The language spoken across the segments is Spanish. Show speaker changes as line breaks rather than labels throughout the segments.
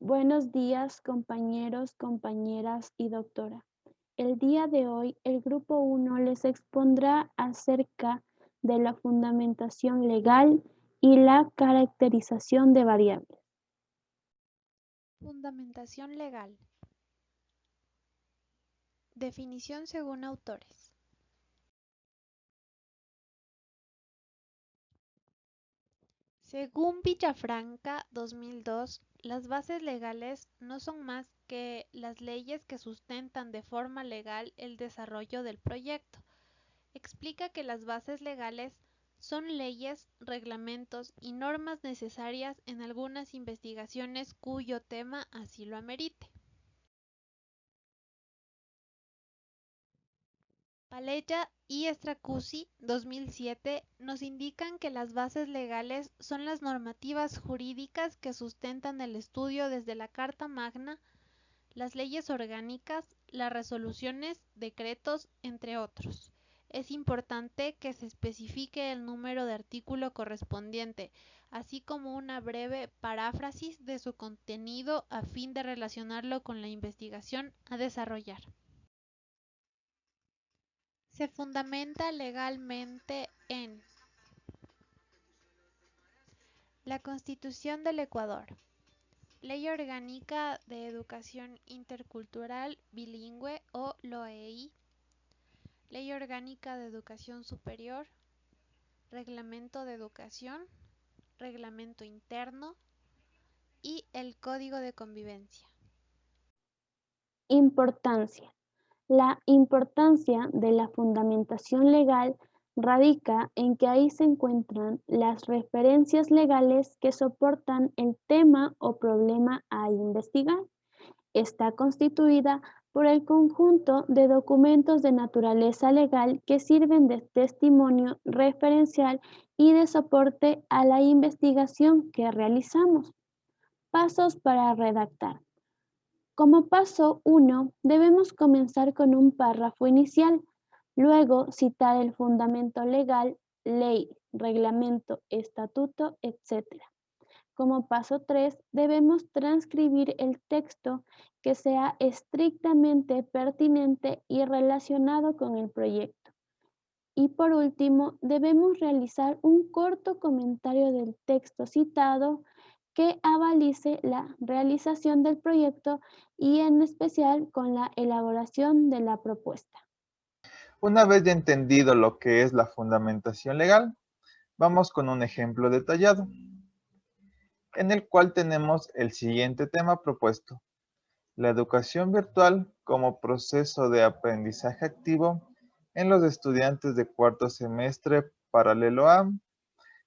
Buenos días, compañeros, compañeras y doctora. El día de hoy, el grupo 1 les expondrá acerca de la fundamentación legal y la caracterización de variables.
Fundamentación legal. Definición según autores. Según Villafranca 2002, las bases legales no son más que las leyes que sustentan de forma legal el desarrollo del proyecto. Explica que las bases legales son leyes, reglamentos y normas necesarias en algunas investigaciones cuyo tema así lo amerite. Palella y Stracuzzi, 2007, nos indican que las bases legales son las normativas jurídicas que sustentan el estudio desde la Carta Magna, las leyes orgánicas, las resoluciones, decretos, entre otros. Es importante que se especifique el número de artículo correspondiente, así como una breve paráfrasis de su contenido a fin de relacionarlo con la investigación a desarrollar. Se fundamenta legalmente en la Constitución del Ecuador, Ley Orgánica de Educación Intercultural Bilingüe o LOEI, Ley Orgánica de Educación Superior, Reglamento de Educación, Reglamento Interno y el Código de Convivencia.
Importancia. La importancia de la fundamentación legal radica en que ahí se encuentran las referencias legales que soportan el tema o problema a investigar. Está constituida por el conjunto de documentos de naturaleza legal que sirven de testimonio referencial y de soporte a la investigación que realizamos. Pasos para redactar. Como paso 1, debemos comenzar con un párrafo inicial, luego citar el fundamento legal, ley, reglamento, estatuto, etc. Como paso 3, debemos transcribir el texto que sea estrictamente pertinente y relacionado con el proyecto. Y por último, debemos realizar un corto comentario del texto citado que avalice la realización del proyecto y en especial con la elaboración de la propuesta.
Una vez ya entendido lo que es la fundamentación legal, vamos con un ejemplo detallado, en el cual tenemos el siguiente tema propuesto: la educación virtual como proceso de aprendizaje activo en los estudiantes de cuarto semestre paralelo A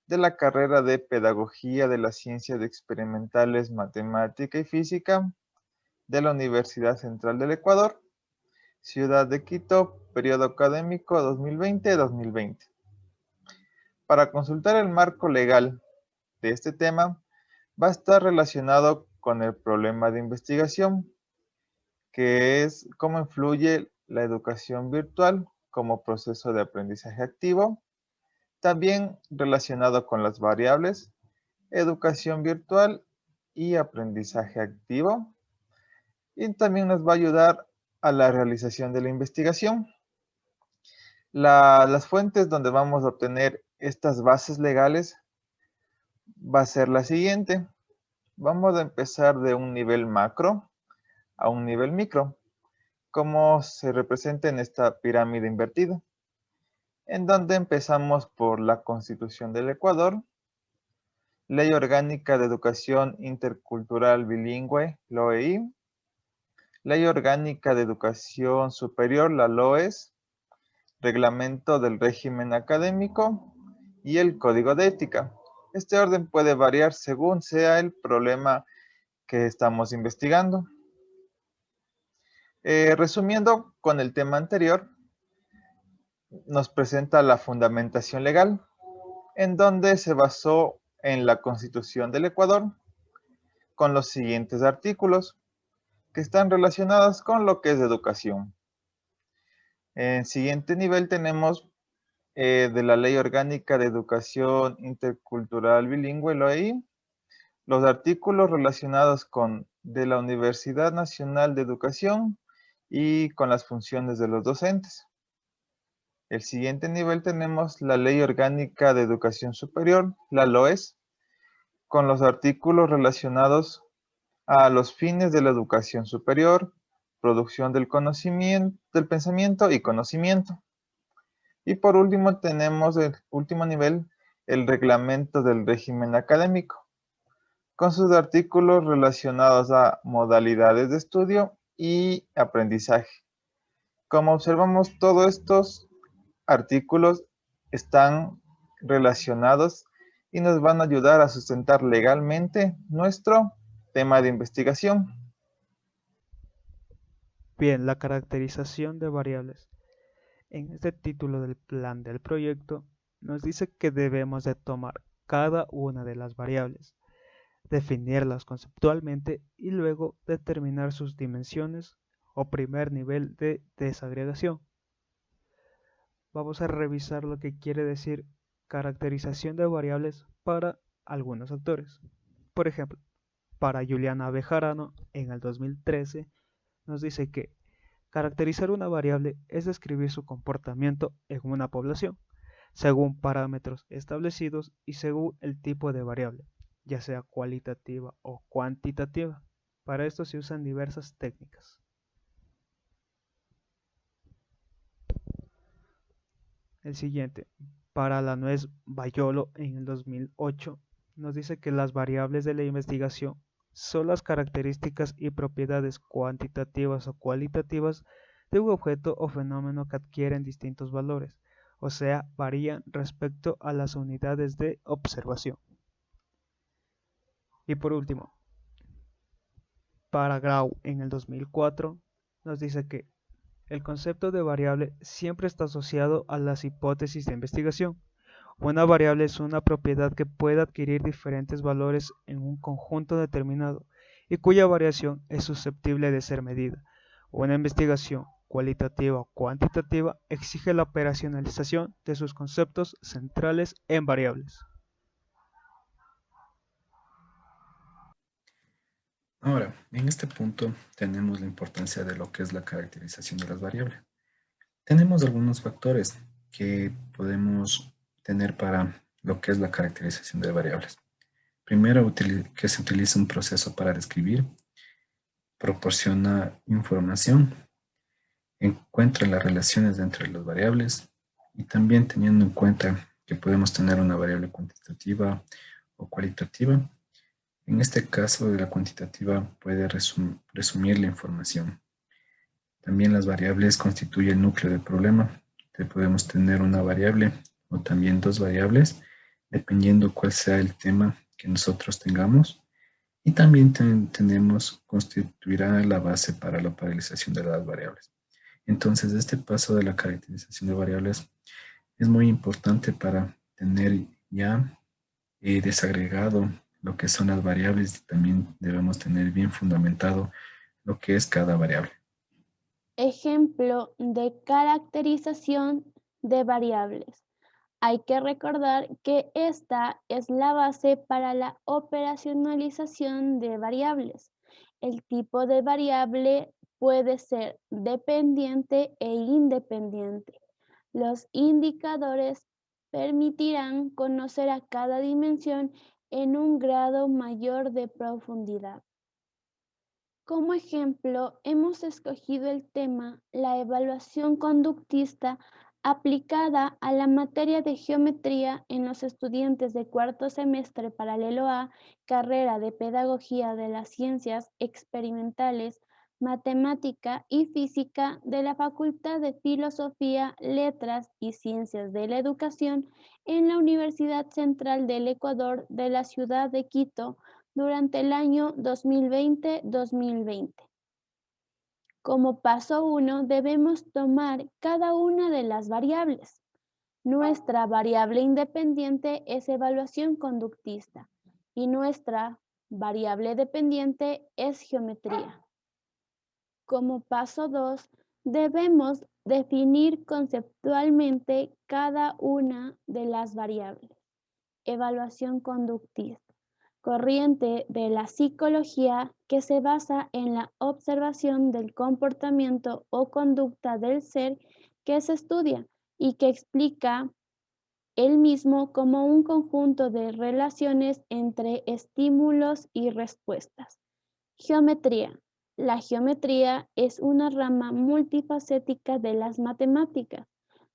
de la carrera de Pedagogía de las Ciencias Experimentales, Matemática y Física de la Universidad Central del Ecuador, Ciudad de Quito, periodo académico 2020-2020. Para consultar el marco legal de este tema, va a estar relacionado con el problema de investigación, que es cómo influye la educación virtual como proceso de aprendizaje activo, también relacionado con las variables educación virtual y aprendizaje activo, y también nos va a ayudar a la realización de la investigación. Las fuentes donde vamos a obtener estas bases legales va a ser la siguiente. Vamos a empezar de un nivel macro a un nivel micro, como se representa en esta pirámide invertida, en donde empezamos por la Constitución del Ecuador, Ley Orgánica de Educación Intercultural Bilingüe, LOEI, Ley Orgánica de Educación Superior, la LOES, Reglamento del Régimen Académico y el Código de Ética. Este orden puede variar según sea el problema que estamos investigando. Resumiendo con el tema anterior, nos presenta la fundamentación legal, en donde se basó en la Constitución del Ecuador, con los siguientes artículos que están relacionados con lo que es educación. En siguiente nivel tenemos de la Ley Orgánica de Educación Intercultural Bilingüe, LOEI, los artículos relacionados con de la Universidad Nacional de Educación y con las funciones de los docentes. El siguiente nivel tenemos la Ley Orgánica de Educación Superior, la LOES, con los artículos relacionados a los fines de la educación superior, producción del conocimiento, del pensamiento y conocimiento. Y por último tenemos el último nivel, el reglamento del régimen académico, con sus artículos relacionados a modalidades de estudio y aprendizaje. Como observamos, todos estos artículos están relacionados y nos van a ayudar a sustentar legalmente nuestro tema de investigación.
Bien, la caracterización de variables. En este título del plan del proyecto nos dice que debemos de tomar cada una de las variables, definirlas conceptualmente y luego determinar sus dimensiones o primer nivel de desagregación. Vamos a revisar lo que quiere decir caracterización de variables para algunos autores. Por ejemplo, para Juliana Bejarano en el 2013 nos dice que caracterizar una variable es describir su comportamiento en una población, según parámetros establecidos y según el tipo de variable, ya sea cualitativa o cuantitativa. Para esto se usan diversas técnicas. El siguiente, para la nuez Bayolo en el 2008, nos dice que las variables de la investigación son las características y propiedades cuantitativas o cualitativas de un objeto o fenómeno que adquieren distintos valores, o sea, varían respecto a las unidades de observación. Y por último, para Grau en el 2004, nos dice que el concepto de variable siempre está asociado a las hipótesis de investigación. Una variable es una propiedad que puede adquirir diferentes valores en un conjunto determinado y cuya variación es susceptible de ser medida. Una investigación cualitativa o cuantitativa exige la operacionalización de sus conceptos centrales en variables.
Ahora, en este punto tenemos la importancia de lo que es la caracterización de las variables. Tenemos algunos factores que podemos tener para lo que es la caracterización de variables. Primero, que se utiliza un proceso para describir, proporciona información, encuentra las relaciones entre las variables y también teniendo en cuenta que podemos tener una variable cuantitativa o cualitativa. En este caso de la cuantitativa puede resumir la información. También las variables constituyen el núcleo del problema. Podemos tener una variable o también dos variables, dependiendo cuál sea el tema que nosotros tengamos. Y también constituirá la base para la paralización de las variables. Entonces, este paso de la caracterización de variables es muy importante para tener ya desagregado lo que son las variables y también debemos tener bien fundamentado lo que es cada variable.
Ejemplo de caracterización de variables. Hay que recordar que esta es la base para la operacionalización de variables. El tipo de variable puede ser dependiente e independiente. Los indicadores permitirán conocer a cada dimensión en un grado mayor de profundidad. Como ejemplo, hemos escogido el tema la evaluación conductista aplicada a la materia de geometría en los estudiantes de cuarto semestre paralelo A, carrera de Pedagogía de las Ciencias Experimentales, Matemática y Física de la Facultad de Filosofía, Letras y Ciencias de la Educación en la Universidad Central del Ecuador de la ciudad de Quito, durante el año 2020-2020. Como paso 1, debemos tomar cada una de las variables. Nuestra variable independiente es evaluación conductista y nuestra variable dependiente es geometría. Como paso 2, debemos definir conceptualmente cada una de las variables. Evaluación conductista. corriente de la psicología que se basa en la observación del comportamiento o conducta del ser que se estudia y que explica el mismo como un conjunto de relaciones entre estímulos y respuestas. Geometría. La geometría es una rama multifacética de las matemáticas.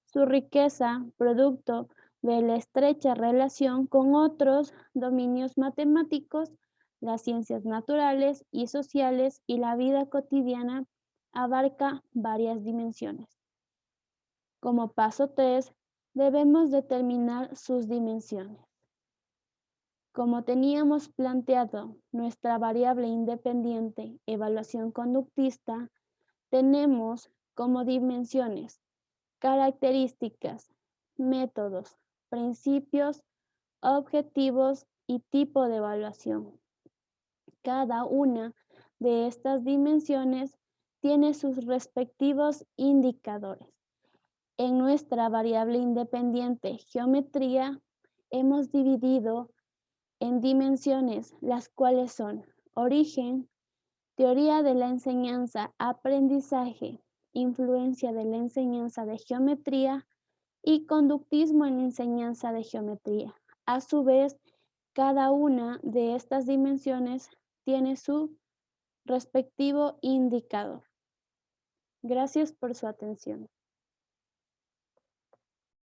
Su riqueza, producto de la estrecha relación con otros dominios matemáticos, las ciencias naturales y sociales y la vida cotidiana, abarca varias dimensiones. Como paso 3, debemos determinar sus dimensiones. Como teníamos planteado nuestra variable independiente evaluación conductista, tenemos como dimensiones características, métodos, principios, objetivos y tipo de evaluación. Cada una de estas dimensiones tiene sus respectivos indicadores. En nuestra variable independiente geometría hemos dividido en dimensiones, las cuales son origen, teoría de la enseñanza, aprendizaje, influencia de la enseñanza de geometría y conductismo en la enseñanza de geometría. A su vez, cada una de estas dimensiones tiene su respectivo indicador. Gracias por su atención.